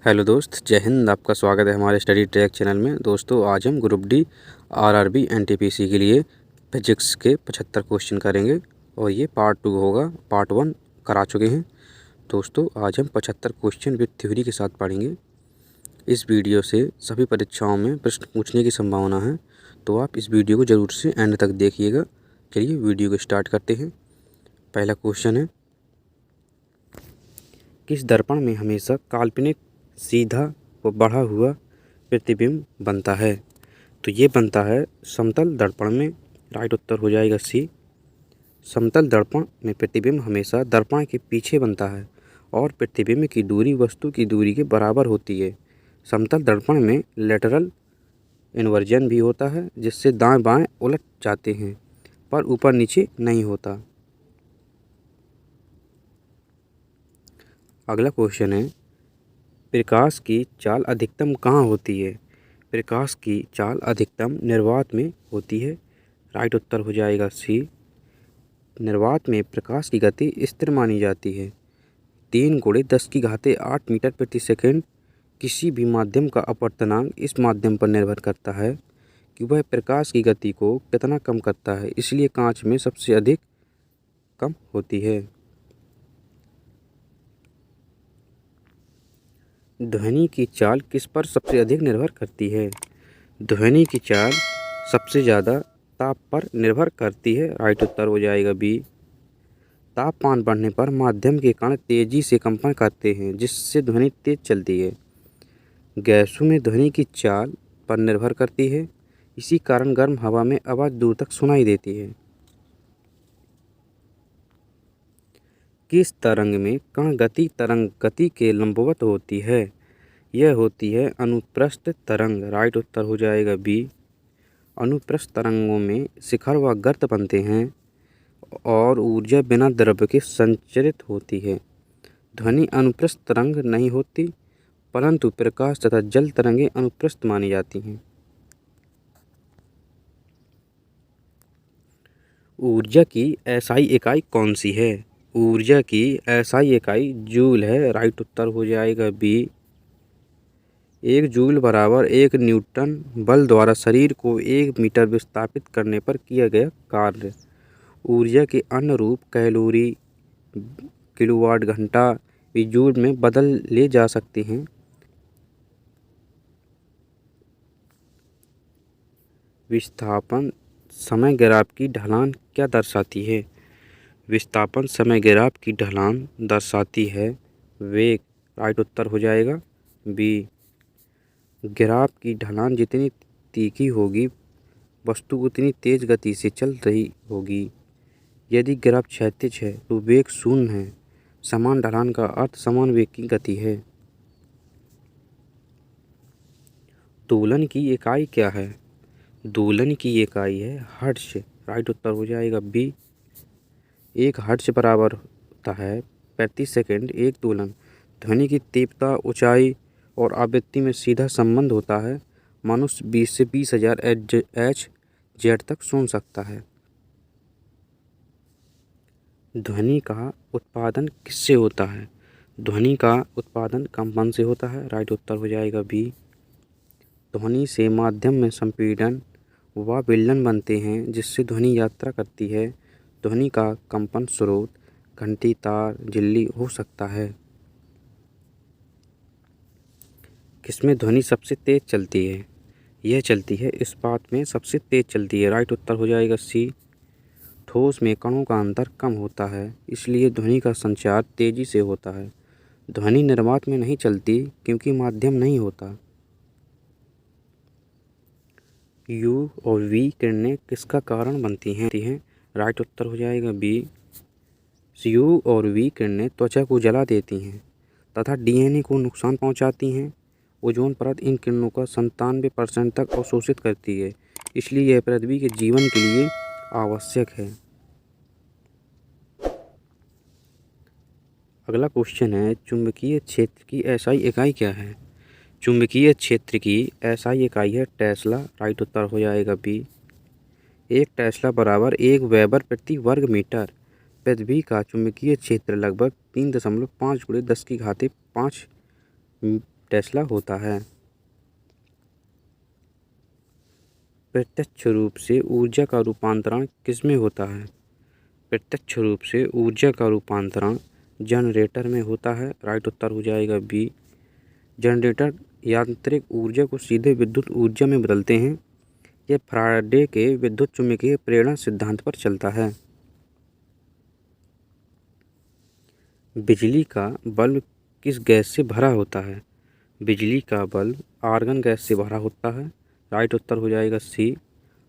Hello दोस्त, जय हिंद। आपका स्वागत है हमारे स्टडी ट्रैक चैनल में। दोस्तों, आज हम ग्रुप डी आरआरबी एनटीपीसी के लिए फिजिक्स के 75 क्वेश्चन करेंगे और ये पार्ट 2 होगा। पार्ट 1 करा चुके हैं। दोस्तों, आज हम 75 क्वेश्चन विद थ्योरी के साथ पढ़ेंगे। इस वीडियो से सभी परीक्षाओं में प्रश्न पूछने की संभावना है, तो आप इस वीडियो को ज़रूर से एंड तक देखिएगा। चलिए वीडियो को स्टार्ट करते हैं। पहला क्वेश्चन है, किस दर्पण में हमेशा काल्पनिक सीधा व बढ़ा हुआ प्रतिबिंब बनता है? तो ये बनता है समतल दर्पण में। राइट उत्तर हो जाएगा सी। समतल दर्पण में प्रतिबिंब हमेशा दर्पण के पीछे बनता है और प्रतिबिंब की दूरी वस्तु की दूरी के बराबर होती है। समतल दर्पण में लेटरल इन्वर्जन भी होता है, जिससे दाएं बाएं उलट जाते हैं, पर ऊपर नीचे नहीं होता। अगला क्वेश्चन है, प्रकाश की चाल अधिकतम कहाँ होती है? प्रकाश की चाल अधिकतम निर्वात में होती है। राइट उत्तर हो जाएगा सी। निर्वात में प्रकाश की गति स्थिर मानी जाती है। 3 × 10⁸ मीटर प्रति सेकंड। किसी भी माध्यम का अपवर्तनांक इस माध्यम पर निर्भर करता है कि वह प्रकाश की गति को कितना कम करता है, इसलिए कांच में सबसे अधिक कम होती है। ध्वनि की चाल किस पर सबसे अधिक निर्भर करती है? ध्वनि की चाल सबसे ज़्यादा ताप पर निर्भर करती है। राइट उत्तर हो जाएगा बी। तापमान बढ़ने पर माध्यम के कण तेजी से कंपन करते हैं, जिससे ध्वनि तेज चलती है। गैसों में ध्वनि की चाल पर निर्भर करती है, इसी कारण गर्म हवा में आवाज़ दूर तक सुनाई देती है। किस तरंग में कण गति तरंग गति के लंबवत होती है? यह होती है अनुप्रस्थ तरंग। राइट उत्तर हो जाएगा बी। अनुप्रस्थ तरंगों में शिखर व गर्त बनते हैं और ऊर्जा बिना द्रव्य के संचरित होती है। ध्वनि अनुप्रस्थ तरंग नहीं होती, परंतु प्रकाश तथा जल तरंगें अनुप्रस्थ मानी जाती हैं। ऊर्जा की एसआई इकाई कौन सी है? ऊर्जा की एसआई इकाई जूल है। राइट उत्तर हो जाएगा बी। 1 जूल बराबर 1 न्यूटन बल द्वारा शरीर को 1 मीटर विस्थापित करने पर किया गया कार्य। ऊर्जा के अन्य रूप कैलोरी, किलोवाट घंटा भी जूल में बदल ले जा सकते हैं। विस्थापन समय ग्राफ की ढलान क्या दर्शाती है? विस्थापन समय ग्राफ की ढलान दर्शाती है वेग। राइट उत्तर हो जाएगा बी। ग्राफ की ढलान जितनी तीखी होगी, वस्तु उतनी तेज गति से चल रही होगी। यदि ग्राफ क्षैतिज है तो वेग शून्य है। समान ढलान का अर्थ समान वेग की गति है। दोलन की इकाई क्या है? दोलन की इकाई है हर्ट्ज। राइट उत्तर हो जाएगा बी। 1 हर्ट्ज बराबर होता है प्रति सेकंड 1 दोलन। ध्वनि की तीव्रता, ऊंचाई और आवृत्ति में सीधा संबंध होता है। मनुष्य 20 से 20,000 Hz तक सुन सकता है। ध्वनि का उत्पादन किससे होता है? ध्वनि का उत्पादन कंपन से होता है। राइट उत्तर हो जाएगा बी। ध्वनि से माध्यम में संपीड़न व विलयन बनते हैं, जिससे ध्वनि यात्रा करती है। ध्वनि का कंपन स्रोत घंटी, तार, झिल्ली हो सकता है। किसमें ध्वनि सबसे तेज चलती है? यह चलती है इस्पात में सबसे तेज चलती है। राइट उत्तर हो जाएगा सी। ठोस में कणों का अंतर कम होता है, इसलिए ध्वनि का संचार तेजी से होता है। ध्वनि निर्वात में नहीं चलती क्योंकि माध्यम नहीं होता। यू और वी किरणें किसका कारण बनती हैं? राइट उत्तर हो जाएगा बी। यू और वी किरणें त्वचा को जला देती हैं तथा डीएनए को नुकसान पहुंचाती हैं। ओजोन परत इन किरणों का 97% तक अवशोषित करती है, इसलिए यह पृथ्वी के जीवन के लिए आवश्यक है। अगला क्वेश्चन है, चुंबकीय क्षेत्र की एसआई इकाई क्या है? चुंबकीय क्षेत्र की एसआई इकाई है टेस्ला। राइट उत्तर हो जाएगा बी। 1 टेस्ला बराबर 1 वेबर प्रति वर्ग मीटर। पृथ्वी का चुंबकीय क्षेत्र लगभग 3.5 × 10⁵ 5 टेस्ला होता है। प्रत्यक्ष रूप से ऊर्जा का रूपांतरण किसमें होता है? प्रत्यक्ष रूप से ऊर्जा का रूपांतरण जनरेटर में होता है। राइट उत्तर हो जाएगा बी। जनरेटर यांत्रिक ऊर्जा को सीधे विद्युत ऊर्जा में बदलते हैं। यह फैराडे के विद्युत चुम्बकीय प्रेरण सिद्धांत पर चलता है। बिजली का बल्ब किस गैस से भरा होता है? बिजली का बल्ब आर्गन गैस से भरा होता है। राइट उत्तर हो जाएगा सी।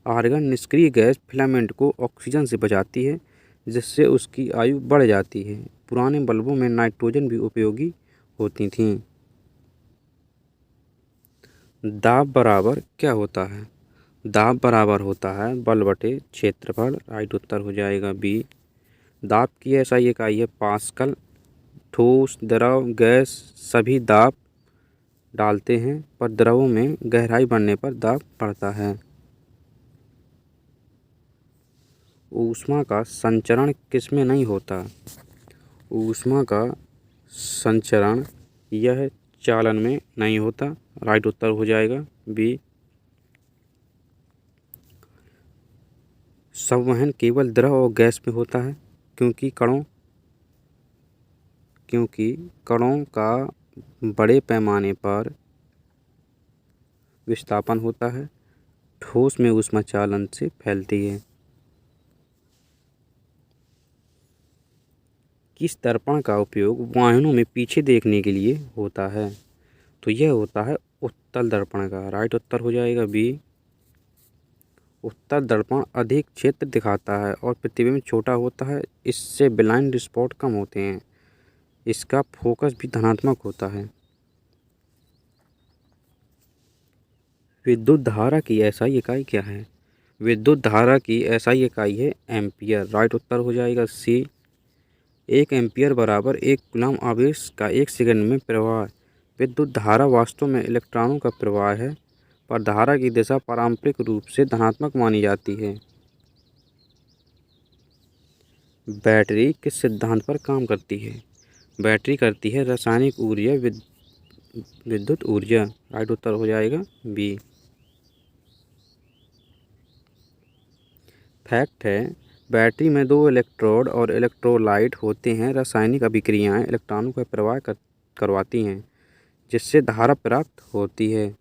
आर्गन निष्क्रिय गैस फिलामेंट को ऑक्सीजन से बचाती है, जिससे उसकी आयु बढ़ जाती है। पुराने बल्बों में नाइट्रोजन भी उपयोगी होती थीं। दाब बराबर क्या होता है? दाब बराबर होता है बल बटे क्षेत्रफल। राइट उत्तर हो जाएगा बी। दाब की एसआई इकाई है पास्कल। ठोस, द्रव, गैस सभी दाब डालते हैं, पर द्रवों में गहराई बढ़ने पर दाब बढ़ता है। ऊष्मा का संचरण किसमें नहीं होता? ऊष्मा का संचरण यह चालन में नहीं होता। राइट उत्तर हो जाएगा बी। संवहन केवल द्रव और गैस में होता है, क्योंकि कणों का बड़े पैमाने पर विस्थापन होता है। ठोस में ऊष्मा चालन से फैलती है। किस दर्पण का उपयोग वाहनों में पीछे देखने के लिए होता है? तो यह होता है उत्तल दर्पण का। राइट उत्तर हो जाएगा बी। उत्तल दर्पण अधिक क्षेत्र दिखाता है और प्रतिबिंब छोटा होता है। इससे ब्लाइंड स्पॉट कम होते हैं। इसका फोकस भी धनात्मक होता है। विद्युत धारा की एसआई इकाई क्या है? विद्युत धारा की एसआई इकाई है एम्पियर। राइट उत्तर हो जाएगा सी। 1 एम्पियर बराबर 1 कूलम आवेश का 1 सेकंड में प्रवाह। विद्युत धारा वास्तव में इलेक्ट्रॉनों का प्रवाह है, पर धारा की दिशा पारंपरिक रूप से धनात्मक मानी जाती है। बैटरी किस सिद्धांत पर काम करती है? बैटरी करती है रासायनिक ऊर्जा विद्युत ऊर्जा। राइट उत्तर हो जाएगा बी। फैक्ट है, बैटरी में 2 इलेक्ट्रोड और इलेक्ट्रोलाइट होते हैं। रासायनिक अभिक्रियाएं इलेक्ट्रॉनों का प्रवाह करवाती हैं, जिससे धारा प्राप्त होती है।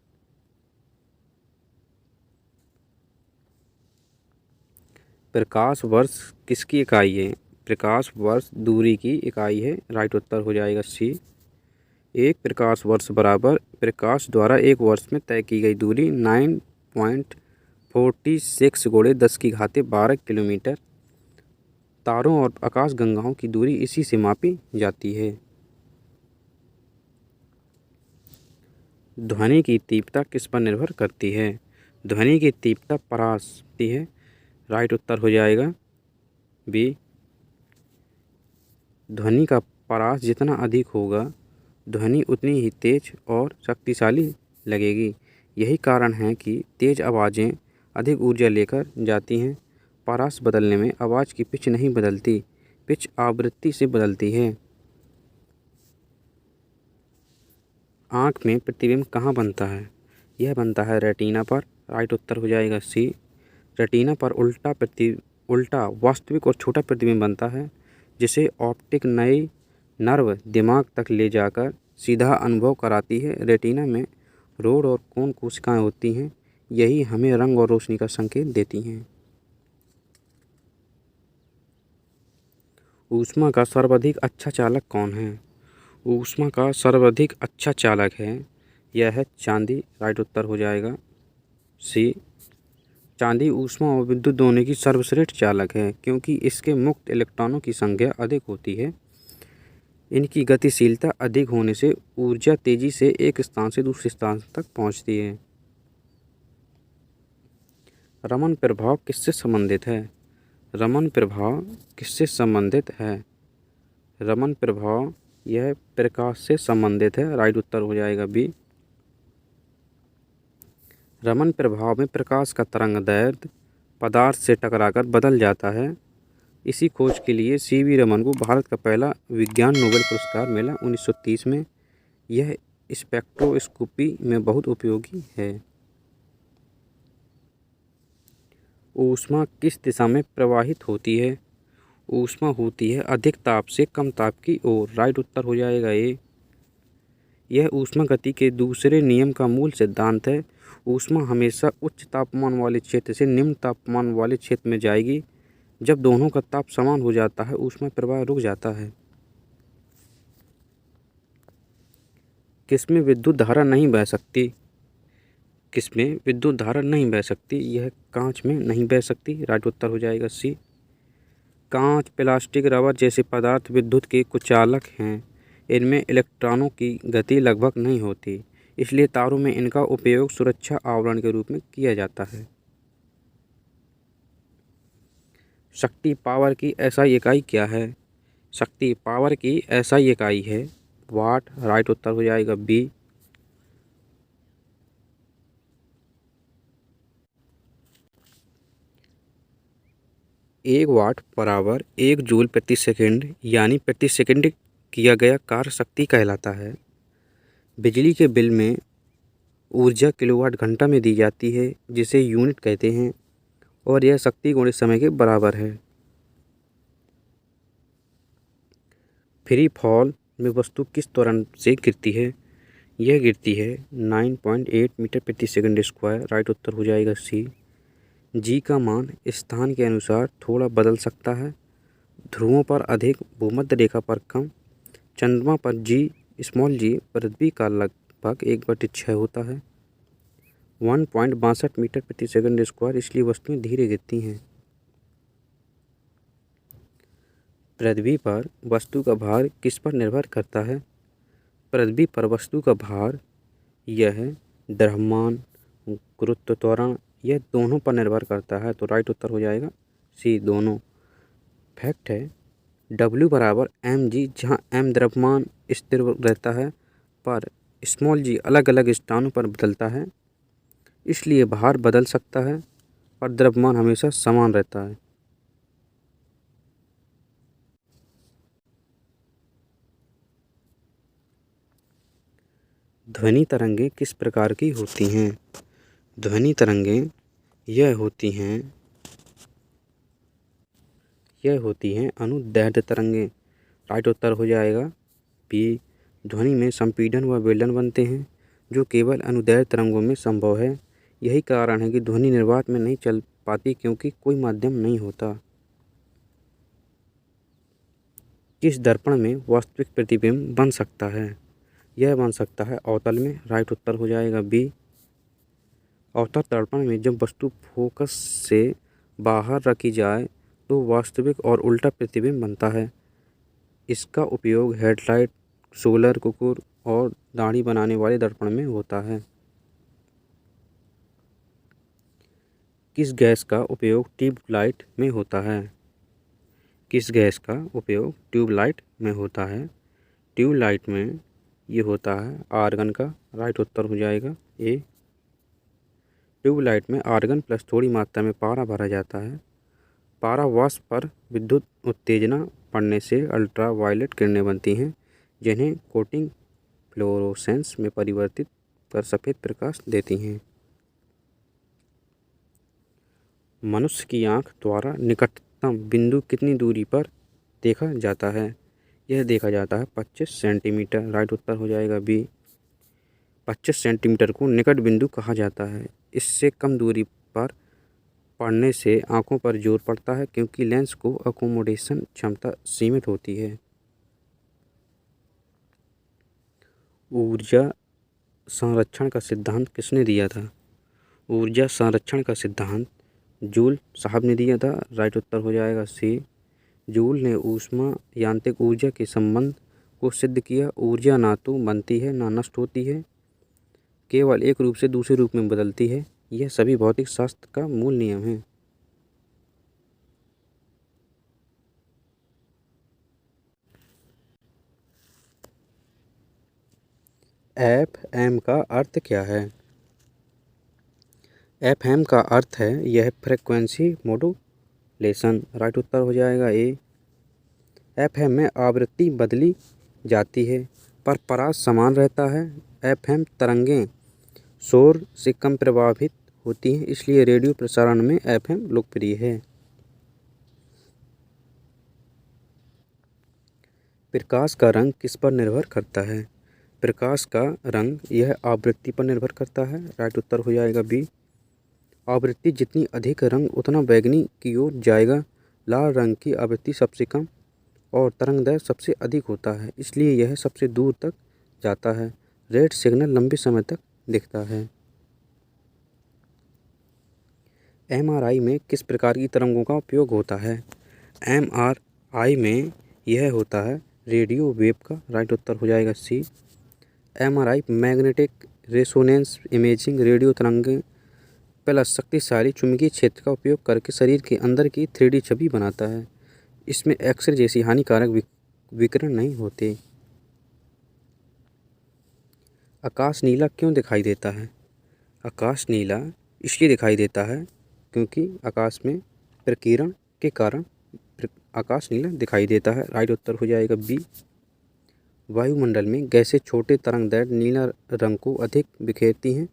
प्रकाश वर्ष किसकी इकाई है? प्रकाश वर्ष दूरी की इकाई है। राइट उत्तर हो जाएगा सी। 1 प्रकाश वर्ष बराबर प्रकाश द्वारा 1 वर्ष में तय की गई दूरी 9.46 × 10⁻12 किलोमीटर। तारों और आकाशगंगाओं की दूरी इसी से मापी जाती है। ध्वनि की तीव्रता किस पर निर्भर करती है? ध्वनि की तीव्रता परास है। राइट उत्तर हो जाएगा बी। ध्वनि का परास जितना अधिक होगा, ध्वनि उतनी ही तेज और शक्तिशाली लगेगी। यही कारण है कि तेज आवाज़ें अधिक ऊर्जा लेकर जाती हैं। परास बदलने में आवाज़ की पिच नहीं बदलती, पिच आवृत्ति से बदलती है। आँख में प्रतिबिंब कहाँ बनता है? यह बनता है रेटिना पर। राइट उत्तर हो जाएगा सी। रेटिना पर उल्टा वास्तविक और छोटा प्रतिबिंब बनता है, जिसे ऑप्टिक नर्व दिमाग तक ले जाकर सीधा अनुभव कराती है। रेटिना में रोड और कोन कोशिकाएं होती हैं, यही हमें रंग और रोशनी का संकेत देती हैं। ऊष्मा का सर्वाधिक अच्छा चालक कौन है? ऊष्मा का सर्वाधिक अच्छा चालक है, यह है चांदी। राइट उत्तर हो जाएगा सी। चांदी ऊष्मा और विद्युत दोनों की सर्वश्रेष्ठ चालक है, क्योंकि इसके मुक्त इलेक्ट्रॉनों की संख्या अधिक होती है। इनकी गतिशीलता अधिक होने से ऊर्जा तेजी से एक स्थान से दूसरे स्थान तक पहुंचती है। रमन प्रभाव किससे संबंधित है? रमन प्रभाव किससे संबंधित है? रमन प्रभाव यह प्रकाश से संबंधित है। राइट उत्तर हो जाएगा बी। रमन प्रभाव में प्रकाश का तरंगदैर्ध्य पदार्थ से टकराकर बदल जाता है। इसी खोज के लिए सीवी रमन को भारत का पहला विज्ञान नोबेल पुरस्कार मिला 1930 में। यह स्पेक्ट्रोस्कोपी में बहुत उपयोगी है। ऊष्मा किस दिशा में प्रवाहित होती है? ऊष्मा होती है अधिक ताप से कम ताप की ओर। राइट उत्तर हो जाएगा ए। यह ऊष्मा गति के दूसरे नियम का मूल सिद्धांत है। ऊष्मा हमेशा उच्च तापमान वाले क्षेत्र से निम्न तापमान वाले क्षेत्र में जाएगी। जब दोनों का ताप समान हो जाता है, ऊष्मा प्रवाह रुक जाता है। किसमें विद्युत धारा नहीं बह सकती? किसमें विद्युत धारा नहीं बह सकती? यह कांच में नहीं बह सकती। राइट उत्तर हो जाएगा सी। कांच, प्लास्टिक, रबर जैसे पदार्थ विद्युत के कुचालक हैं। इनमें इलेक्ट्रॉनों की गति लगभग नहीं होती, इसलिए तारों में इनका उपयोग सुरक्षा आवरण के रूप में किया जाता है। शक्ति पावर की एसआई इकाई क्या है? शक्ति पावर की एसआई इकाई है वाट। राइट उत्तर हो जाएगा बी। एक वाट बराबर 1 जूल प्रति सेकंड यानी प्रति सेकंड किया गया कार्य शक्ति कहलाता है। बिजली के बिल में ऊर्जा किलोवाट घंटा में दी जाती है, जिसे यूनिट कहते हैं, और यह शक्ति गुणित समय के बराबर है। फ्री फॉल में वस्तु किस त्वरण से गिरती है? यह गिरती है 9.8 मीटर प्रति सेकंड स्क्वायर। राइट उत्तर हो जाएगा सी। जी का मान स्थान के अनुसार थोड़ा बदल सकता है। ध्रुवों पर अधिक, भूमध्य रेखा पर कम। चंद्रमा पर जी स्मॉल जी पृथ्वी का लगभग 1/6 होता है। 1.62 मीटर प्रति सेकंड स्क्वायर, इसलिए वस्तुएं धीरे गिरती हैं। पृथ्वी पर वस्तु का भार किस पर निर्भर करता है? पृथ्वी पर वस्तु का भार यह द्रव्यमान, गुरुत्व त्वरण, यह दोनों पर निर्भर करता है। तो राइट उत्तर हो जाएगा सी, दोनों। फैक्ट है W बराबर mg, जहाँ m द्रव्यमान स्थिर रहता है पर स्मॉल g अलग अलग स्थानों पर बदलता है, इसलिए भार बदल सकता है पर द्रव्यमान हमेशा समान रहता है। ध्वनि तरंगें किस प्रकार की होती हैं? ध्वनि तरंगें यह होती हैं अनुदैर्ध्य तरंगें। राइट उत्तर हो जाएगा बी। ध्वनि में संपीड़न व विलयन बनते हैं, जो केवल अनुदैर्ध्य तरंगों में संभव है। यही कारण है कि ध्वनि निर्वात में नहीं चल पाती, क्योंकि कोई माध्यम नहीं होता। किस दर्पण में वास्तविक प्रतिबिंब बन सकता है? यह बन सकता है अवतल में। राइट उत्तर हो जाएगा बी। अवतल दर्पण में जब वस्तु फोकस से बाहर रखी जाए तो वास्तविक और उल्टा प्रतिबिंब बनता है। इसका उपयोग हेडलाइट, सोलर कुकुर और दाढ़ी बनाने वाले दर्पण में होता है। किस गैस का उपयोग ट्यूबलाइट में होता है? किस गैस का उपयोग ट्यूबलाइट में होता है? ट्यूबलाइट में ये होता है आर्गन का। राइट उत्तर हो जाएगा ए। ट्यूबलाइट में आर्गन प्लस थोड़ी मात्रा में पारा भरा जाता है। पारा वाष्प पर विद्युत उत्तेजना पड़ने से अल्ट्रावायलेट किरणें बनती हैं, जिन्हें कोटिंग फ्लोरोसेंस में परिवर्तित कर सफ़ेद प्रकाश देती हैं। मनुष्य की आँख द्वारा निकटतम बिंदु कितनी दूरी पर देखा जाता है? यह देखा जाता है 25 सेंटीमीटर। राइट उत्तर हो जाएगा बी। 25 सेंटीमीटर को निकट बिंदु कहा जाता है। इससे कम दूरी पर पड़ने से आँखों पर जोर पड़ता है, क्योंकि लेंस को अकोमोडेशन क्षमता सीमित होती है। ऊर्जा संरक्षण का सिद्धांत किसने दिया था? ऊर्जा संरक्षण का सिद्धांत जूल साहब ने दिया था। राइट उत्तर हो जाएगा सी। जूल ने ऊष्मा यांत्रिक ऊर्जा के संबंध को सिद्ध किया। ऊर्जा ना तो बनती है ना नष्ट होती है, केवल एक रूप से दूसरे रूप में बदलती है। यह सभी भौतिक शास्त्र का मूल नियम है। FM का अर्थ क्या है? FM का अर्थ है यह फ्रीक्वेंसी मॉड्यूलेशन। राइट उत्तर हो जाएगा ए। FM में आवृत्ति बदली जाती है पर परास समान रहता है। FM तरंगें शोर से कम प्रभावित होती हैं, इसलिए रेडियो प्रसारण में FM लोकप्रिय है। प्रकाश का रंग किस पर निर्भर करता है? प्रकाश का रंग यह आवृत्ति पर निर्भर करता है। राइट उत्तर हो जाएगा बी। आवृत्ति जितनी अधिक रंग उतना बैंगनी की ओर जाएगा। लाल रंग की आवृत्ति सबसे कम और तरंगदैर्घ्य सबसे अधिक होता है, इसलिए यह सबसे दूर तक जाता है। रेड सिग्नल लंबे समय तक दिखता है। MRI में किस प्रकार की तरंगों का उपयोग होता है? MRI में यह होता है रेडियो वेव का। राइट उत्तर हो जाएगा सी। MRI magnetic resonance imaging radio तरंगें प्लस शक्तिशाली चुंबकीय क्षेत्र का उपयोग करके शरीर के अंदर की 3D छवि बनाता है। इसमें एक्सरे जैसी हानिकारक विकिरण नहीं होते। आकाश नीला क्यों दिखाई देता है? आकाश नीला इसलिए दिखाई देता है क्योंकि आकाश में प्रकीर्णन के कारण आकाश नीला दिखाई देता है। राइट उत्तर हो जाएगा बी। वायुमंडल में गैसें छोटे तरंगदैर्घ्य नीला रंग को अधिक बिखेरती हैं,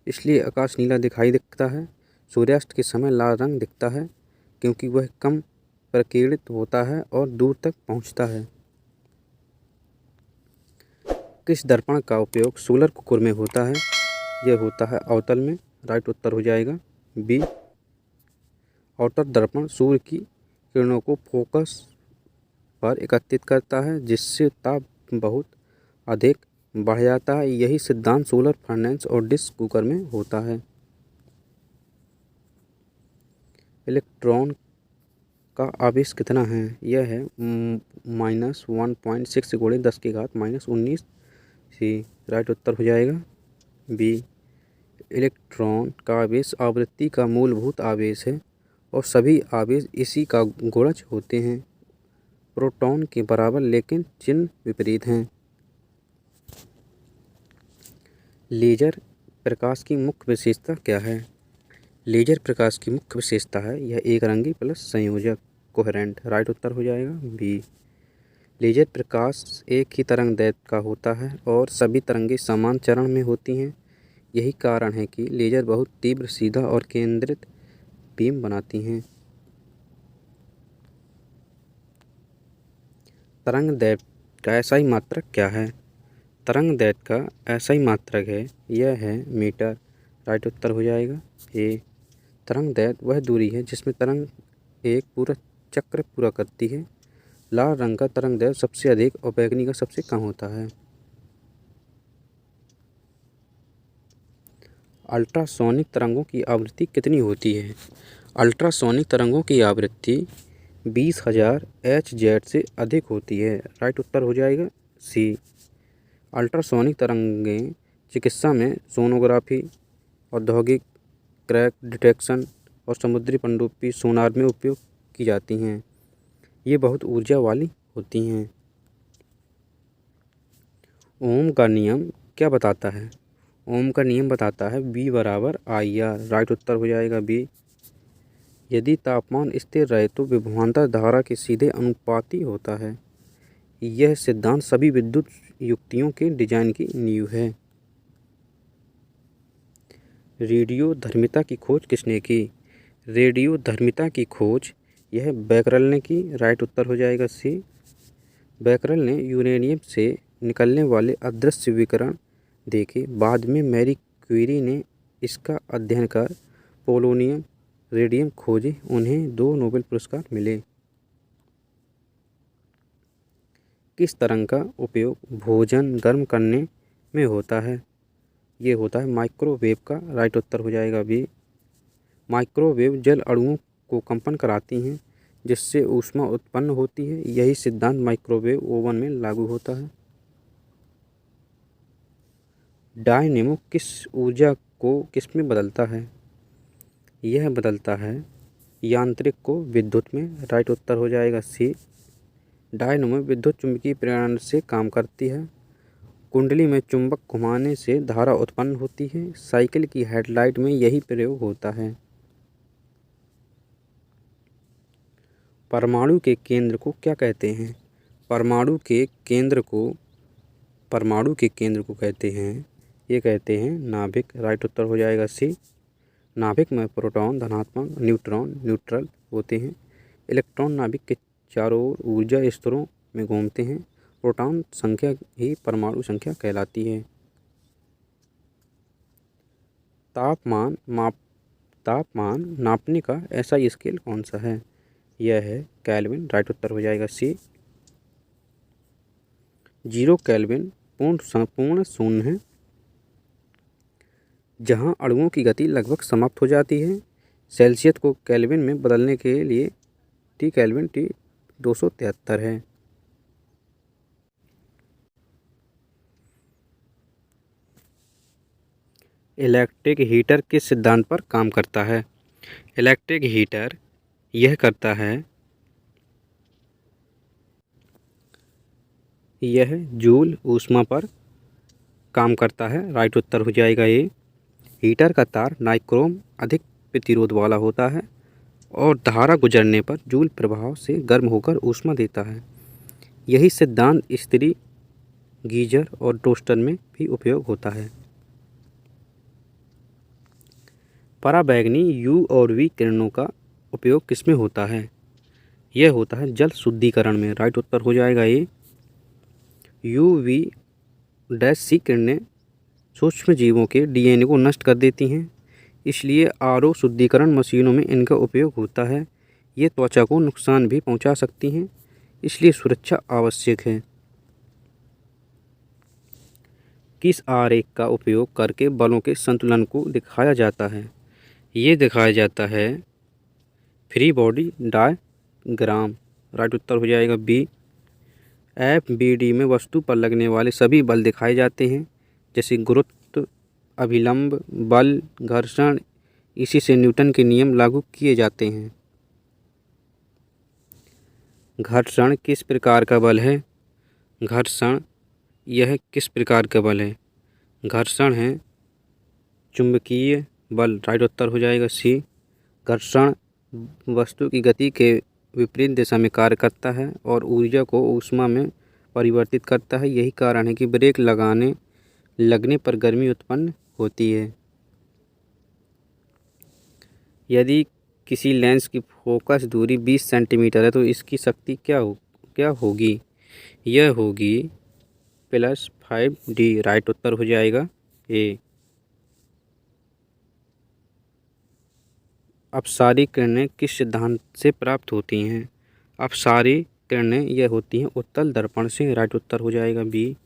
इसलिए आकाश नीला दिखाई दिखता है। सूर्यास्त के समय लाल रंग दिखता है क्योंकि वह कम प्रकीर्णित होता है और दूर तक पहुंचता है। किस दर्पण का उपयोग सोलर कुकुर में होता है? यह होता है अवतल में। राइट उत्तर हो जाएगा बी। अवतल दर्पण सूर्य की किरणों को फोकस पर एकत्रित करता है, जिससे ताप बहुत अधिक बढ़ जाता है। यही सिद्धांत सोलर फर्नेस और डिश कुकर में होता है। इलेक्ट्रॉन का आवेश कितना है? यह है -1.6 × 10⁻⁻19 सी। राइट उत्तर हो जाएगा बी। इलेक्ट्रॉन का आवेश आवृत्ति का मूलभूत आवेश है और सभी आवेश इसी का गुणज होते हैं। प्रोटॉन के बराबर लेकिन चिन्ह विपरीत हैं। लेजर प्रकाश की मुख्य विशेषता क्या है? लेजर प्रकाश की मुख्य विशेषता है यह एक रंगी प्लस संयोजक कोहेरेंट। राइट उत्तर हो जाएगा बी। लेजर प्रकाश एक ही तरंगदैर्घ्य का होता है और सभी तरंगें समान चरण में होती हैं। यही कारण है कि लेजर बहुत तीव्र, सीधा और केंद्रित बीम बनाती हैं। तरंगदैर्घ्य का एसआई मात्रक क्या है? तरंगदैर्घ्य का एसआई मात्रक है यह है मीटर। राइट उत्तर हो जाएगा ए। तरंगदैर्घ्य वह दूरी है जिसमें तरंग एक पूरा चक्र पूरा करती है। लाल रंग का तरंगदैर्घ्य सबसे अधिक और बैंगनी का सबसे कम होता है। अल्ट्रासोनिक तरंगों की आवृत्ति कितनी होती है? अल्ट्रासोनिक तरंगों की आवृत्ति 20,000 Hz से अधिक होती है। राइट उत्तर हो जाएगा सी। अल्ट्रासोनिक तरंगें चिकित्सा में सोनोग्राफी, औद्योगिक क्रैक डिटेक्शन और समुद्री पनडुब्बी सोनार में उपयोग की जाती हैं। ये बहुत ऊर्जा वाली होती हैं। ओम का नियम क्या बताता है? ओम का नियम बताता है V = IR। राइट उत्तर हो जाएगा बी। यदि तापमान स्थिर रहे तो विभवांतर धारा के सीधे अनुपाती होता है। यह सिद्धांत सभी विद्युत युक्तियों के डिजाइन की नींव है। रेडियोधर्मिता की खोज किसने की? रेडियोधर्मिता की खोज यह बैकरल ने की। राइट उत्तर हो जाएगा सी। बैकरल ने यूरेनियम से निकलने वाले अदृश्य विकिरण देखे। बाद में मैरी क्यूरी ने इसका अध्ययन कर पोलोनियम रेडियम खोजे। उन्हें 2 नोबेल पुरस्कार मिले। किस तरंग का उपयोग भोजन गर्म करने में होता है? ये होता है माइक्रोवेव का। राइट उत्तर हो जाएगा बी। माइक्रोवेव जल अणुओं को कंपन कराती हैं, जिससे ऊष्मा उत्पन्न होती है। यही सिद्धांत माइक्रोवेव ओवन में लागू होता है। डायनेमो किस ऊर्जा को किसमें बदलता है? यह बदलता है यांत्रिक को विद्युत में। राइट उत्तर हो जाएगा सी। डायनेमो विद्युत चुम्बकीय प्रेरण से काम करती है। कुंडली में चुंबक घुमाने से धारा उत्पन्न होती है। साइकिल की हेडलाइट में यही प्रयोग होता है। परमाणु के केंद्र को क्या कहते हैं? परमाणु के केंद्र को परमाणु के केंद्र को कहते हैं, ये कहते हैं नाभिक। राइट उत्तर हो जाएगा सी। नाभिक में प्रोटॉन धनात्मक, न्यूट्रॉन न्यूट्रल होते हैं। इलेक्ट्रॉन नाभिक के चारों ओर ऊर्जा स्तरों में घूमते हैं। प्रोटॉन संख्या ही परमाणु संख्या कहलाती है। तापमान नापने का ऐसा स्केल कौन सा है? यह है केल्विन। राइट उत्तर हो जाएगा सी। 0 केल्विन पूर्ण शून्य है, जहां अणुओं की गति लगभग समाप्त हो जाती है। सेल्सियस को केल्विन में बदलने के लिए टी केल्विन T 273 है। इलेक्ट्रिक हीटर किस सिद्धांत पर काम करता है? इलेक्ट्रिक हीटर यह करता है, यह जूल ऊष्मा पर काम करता है। राइट उत्तर हो जाएगा ये। हीटर का तार नाइक्रोम अधिक प्रतिरोध वाला होता है और धारा गुजरने पर जूल प्रभाव से गर्म होकर ऊष्मा देता है। यही सिद्धांत इस्त्री, गीजर और टोस्टर में भी उपयोग होता है। पराबैंगनी U और V किरणों का उपयोग किसमें होता है? यह होता है जल शुद्धिकरण में। राइट उत्तर हो जाएगा ये। UV-C किरणें सूक्ष्म जीवों के DNA को नष्ट कर देती हैं, इसलिए RO शुद्धिकरण मशीनों में इनका उपयोग होता है। ये त्वचा को नुकसान भी पहुंचा सकती हैं, इसलिए सुरक्षा आवश्यक है। किस आरेख का उपयोग करके बलों के संतुलन को दिखाया जाता है? ये दिखाया जाता है फ्री बॉडी डायग्राम। राइट उत्तर हो जाएगा बी। FBD में वस्तु पर लगने वाले सभी बल दिखाए जाते हैं, जैसे गुरुत्व, अभिलंब बल, घर्षण। इसी से न्यूटन के नियम लागू किए जाते हैं। घर्षण किस प्रकार का बल है? घर्षण यह किस प्रकार का बल है? घर्षण है चुंबकीय बल। राइट उत्तर हो जाएगा सी। घर्षण वस्तु की गति के विपरीत दिशा में कार्य करता है और ऊर्जा को ऊष्मा में परिवर्तित करता है। यही कारण है कि ब्रेक लगने पर गर्मी उत्पन्न होती है। यदि किसी लेंस की फोकस दूरी 20 सेंटीमीटर है तो इसकी शक्ति क्या होगी? यह होगी +5D। राइट उत्तर हो जाएगा ए। अपसारी किरणें किस सिद्धांत से प्राप्त होती हैं? अपसारी किरणें यह होती हैं उत्तल दर्पण से। राइट उत्तर हो जाएगा बी।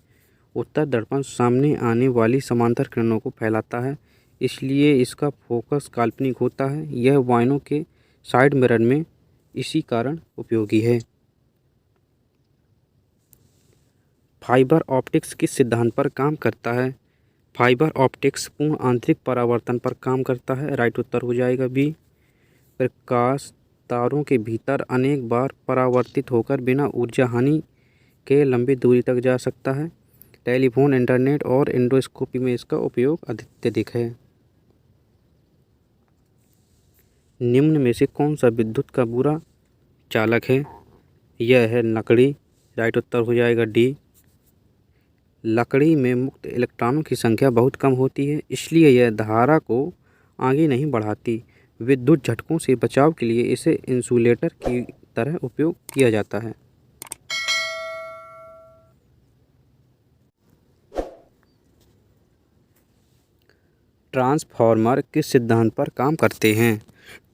उत्तल दर्पण सामने आने वाली समांतर किरणों को फैलाता है, इसलिए इसका फोकस काल्पनिक होता है। यह वाइनों के साइड मिरर में इसी कारण उपयोगी है। फाइबर ऑप्टिक्स किस सिद्धांत पर काम करता है? फाइबर ऑप्टिक्स पूर्ण आंतरिक परावर्तन पर काम करता है। राइट उत्तर हो जाएगा बी। प्रकाश तारों के भीतर अनेक बार परावर्तित होकर बिना ऊर्जा हानि के लंबी दूरी तक जा सकता है। टेलीफोन, इंटरनेट और एंडोस्कोपी में इसका उपयोग अत्यधिक है। निम्न में से कौन सा विद्युत का बुरा चालक है? यह है लकड़ी। राइट उत्तर हो जाएगा डी। लकड़ी में मुक्त इलेक्ट्रॉनों की संख्या बहुत कम होती है, इसलिए यह धारा को आगे नहीं बढ़ाती। विद्युत झटकों से बचाव के लिए इसे इंसुलेटर की तरह उपयोग किया जाता है। ट्रांसफार्मर किस सिद्धांत पर काम करते हैं?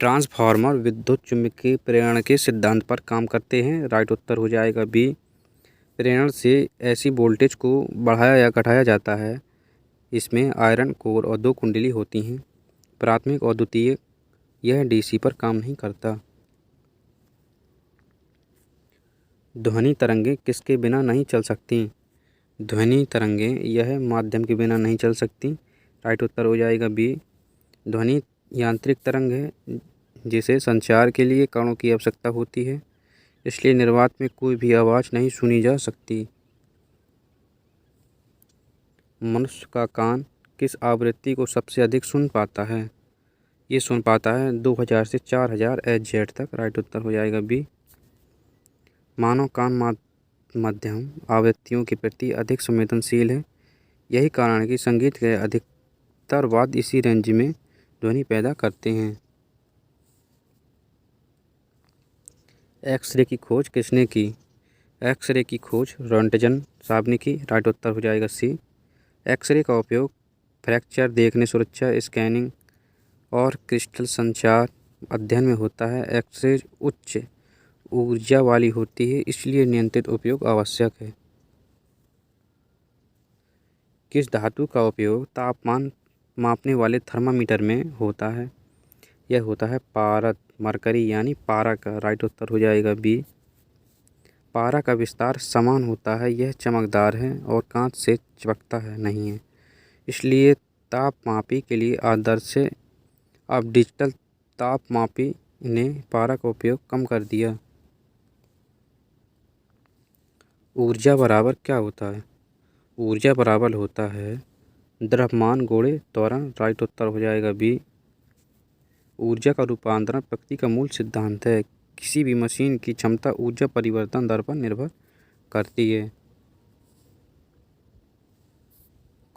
ट्रांसफार्मर विद्युत चुम्बकीय प्रेरण के सिद्धांत पर काम करते हैं। राइट उत्तर हो जाएगा बी। प्रेरण से ऐसी वोल्टेज को बढ़ाया या घटाया जाता है। इसमें आयरन कोर और 2 कुंडली होती हैं, प्राथमिक और द्वितीयक। यह DC पर काम नहीं करता। ध्वनि तरंगें किसके बिना नहीं चल सकती? ध्वनि तरंगें यह माध्यम के बिना नहीं चल सकती। राइट उत्तर हो जाएगा बी। ध्वनि यांत्रिक तरंग है, जिसे संचार के लिए कणों की आवश्यकता होती है, इसलिए निर्वात में कोई भी आवाज़ नहीं सुनी जा सकती। मनुष्य का कान किस आवृत्ति को सबसे अधिक सुन पाता है? ये सुन पाता है 2000 से 4000 Hz तक। राइट उत्तर हो जाएगा बी। मानव कान मध्यम आवृत्तियों के प्रति अधिक संवेदनशील है। यही कारण है कि संगीत के अधिकतर वाद्य इसी रेंज में ध्वनि पैदा करते हैं। एक्सरे की खोज किसने की? एक्सरे की खोज रोंटगन साहब ने की। राइट उत्तर हो जाएगा सी। एक्सरे का उपयोग फ्रैक्चर देखने, सुरक्षा, स्कैनिंग और क्रिस्टल संचार अध्ययन में होता है। एक्सरे उच्च ऊर्जा वाली होती है, इसलिए नियंत्रित उपयोग आवश्यक है। किस धातु का उपयोग तापमान मापने वाले थर्मामीटर में होता है? यह होता है पारद, मरकरी यानी पारा का। राइट उत्तर हो जाएगा बी। पारा का विस्तार समान होता है, यह चमकदार है और कांच से चिपकता है नहीं है, इसलिए तापमापी के लिए आदर्श है। अब डिजिटल तापमापी ने पारा का उपयोग कम कर दिया। ऊर्जा बराबर क्या होता है? ऊर्जा बराबर होता है द्रव्यमान गुणे त्वरण। राइट उत्तर हो जाएगा बी। ऊर्जा का रूपांतरण प्रकृति का मूल सिद्धांत है। किसी भी मशीन की क्षमता ऊर्जा परिवर्तन दर पर निर्भर करती है।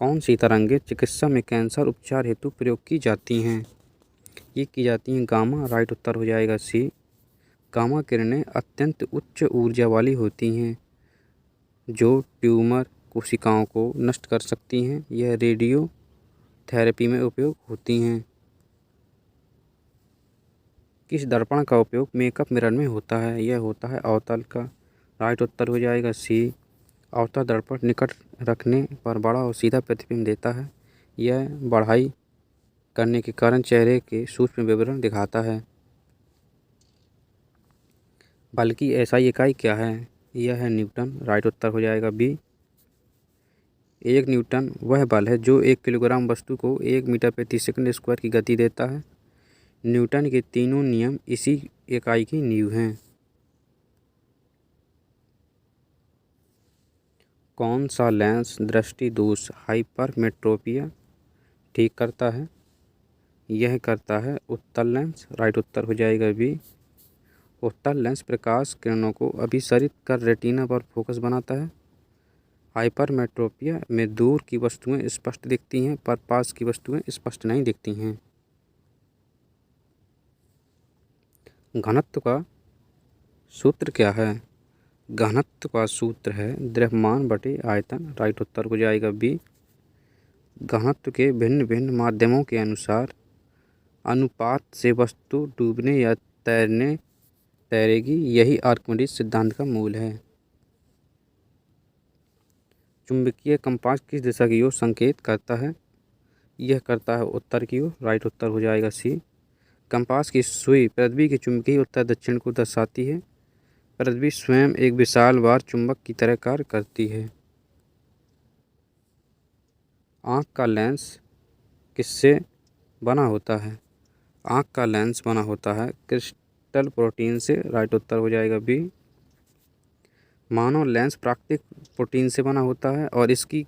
कौन सी तरंगें चिकित्सा में कैंसर उपचार हेतु प्रयोग की जाती हैं? ये की जाती हैं गामा। राइट उत्तर हो जाएगा सी। गामा किरणें अत्यंत उच्च ऊर्जा वाली होती हैं जो ट्यूमर कोशिकाओं को नष्ट कर सकती हैं। यह रेडियो थेरेपी में उपयोग होती हैं। किस दर्पण का उपयोग मेकअप मिरर में होता है? यह होता है अवतल का। राइट उत्तर हो जाएगा सी। अवतल दर्पण निकट रखने पर बड़ा और सीधा प्रतिबिंब देता है। यह बढ़ाई करने के कारण चेहरे के सूक्ष्म विवरण दिखाता है। बल की एसआई इकाई क्या है? यह है न्यूटन। राइट उत्तर हो जाएगा बी। एक न्यूटन वह बल है जो 1 किलोग्राम वस्तु को 1 मीटर प्रति सेकंड स्क्वायर की गति देता है। न्यूटन के तीनों नियम इसी इकाई की नींव हैं। कौन सा लेंस दृष्टि दोष हाइपरमेट्रोपिया ठीक करता है? यह करता है उत्तल लेंस। राइट उत्तर हो जाएगा बी। उत्तल लेंस प्रकाश किरणों को अभिसरित कर रेटिना पर फोकस बनाता है। हाइपरमेट्रोपिया में दूर की वस्तुएं स्पष्ट दिखती हैं पर पास की वस्तुएं स्पष्ट नहीं दिखती हैं। घनत्व का सूत्र क्या है? घनत्व का सूत्र है द्रव्यमान बटे आयतन। राइट उत्तर हो जाएगा बी। घनत्व के भिन्न भिन्न माध्यमों के अनुसार अनुपात से वस्तु डूबने या तैरेगी, यही आर्किमिडीज सिद्धांत का मूल है। चुंबकीय कंपास किस दिशा की ओर संकेत करता है? यह करता है उत्तर की ओर। राइट उत्तर हो जाएगा सी। कंपास की सुई पृथ्वी के चुंबकीय उत्तर दक्षिण को दर्शाती है। पृथ्वी स्वयं एक विशाल बार चुंबक की तरह कार्य करती है। आँख का लेंस किससे बना होता है? आँख का लेंस बना होता है क्रिस्टल प्रोटीन से। राइट उत्तर हो जाएगा बी। मानव लेंस प्राकृतिक प्रोटीन से बना होता है और इसकी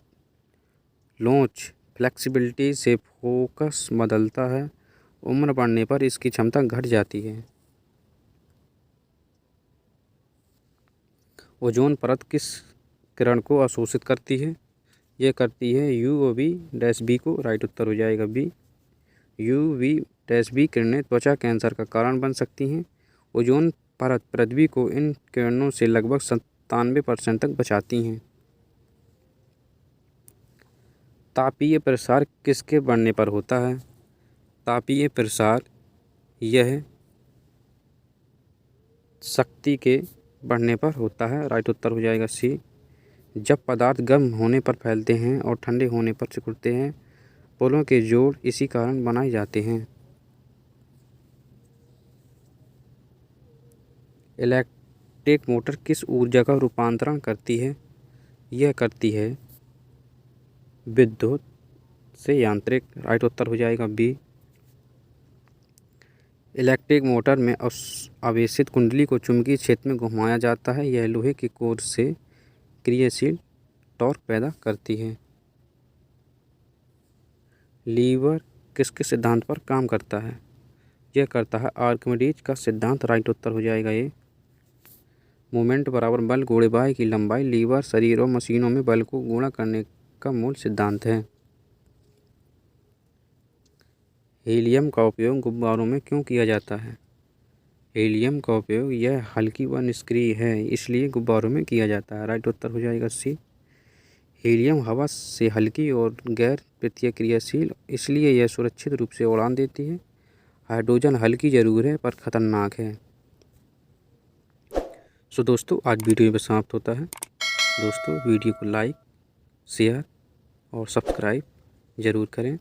लोच फ्लेक्सिबिलिटी से फोकस बदलता है। उम्र बढ़ने पर इसकी क्षमता घट जाती है। ओजोन परत किस किरण को अवशोषित करती है? यह करती है UV-B को। राइट उत्तर हो जाएगा बी। UV-B किरणें त्वचा कैंसर का कारण बन सकती हैं। ओजोन परत पृथ्वी को इन किरणों से लगभग 97% तक बचाती हैं। तापीय प्रसार किसके बढ़ने पर होता है? तापीय प्रसार यह शक्ति के बढ़ने पर होता है। राइट उत्तर हो जाएगा सी। जब पदार्थ गर्म होने पर फैलते हैं और ठंडे होने पर सिकुड़ते हैं, पुलों के जोड़ इसी कारण बनाए जाते हैं। इलेक्ट्रिक मोटर किस ऊर्जा का रूपांतरण करती है? यह करती है विद्युत से यांत्रिक। राइट उत्तर हो जाएगा बी। इलेक्ट्रिक मोटर में आवेशित कुंडली को चुंबकीय क्षेत्र में घुमाया जाता है। यह लोहे के कोर से क्रियाशील टॉर्क पैदा करती है। लीवर किसके सिद्धांत पर काम करता है? यह करता है आर्किमिडीज का सिद्धांत। राइट उत्तर हो जाएगा ये। मोमेंट बराबर बल गुणे बाह्य की लंबाई। लीवर शरीर और मशीनों में बल को गुणा करने का मूल सिद्धांत है। हीलियम का उपयोग गुब्बारों में क्यों किया जाता है? हीलियम का उपयोग यह हल्की व निष्क्रिय है, इसलिए गुब्बारों में किया जाता है। राइट उत्तर हो जाएगा सी। हीलियम हवा से हल्की और गैर प्रतिक्रियाशील, इसलिए यह सुरक्षित रूप से उड़ान देती है। हाइड्रोजन हल्की जरूर है पर खतरनाक है। सो दोस्तों आज वीडियो में समाप्त होता है। दोस्तों वीडियो को लाइक, शेयर और सब्सक्राइब ज़रूर करें।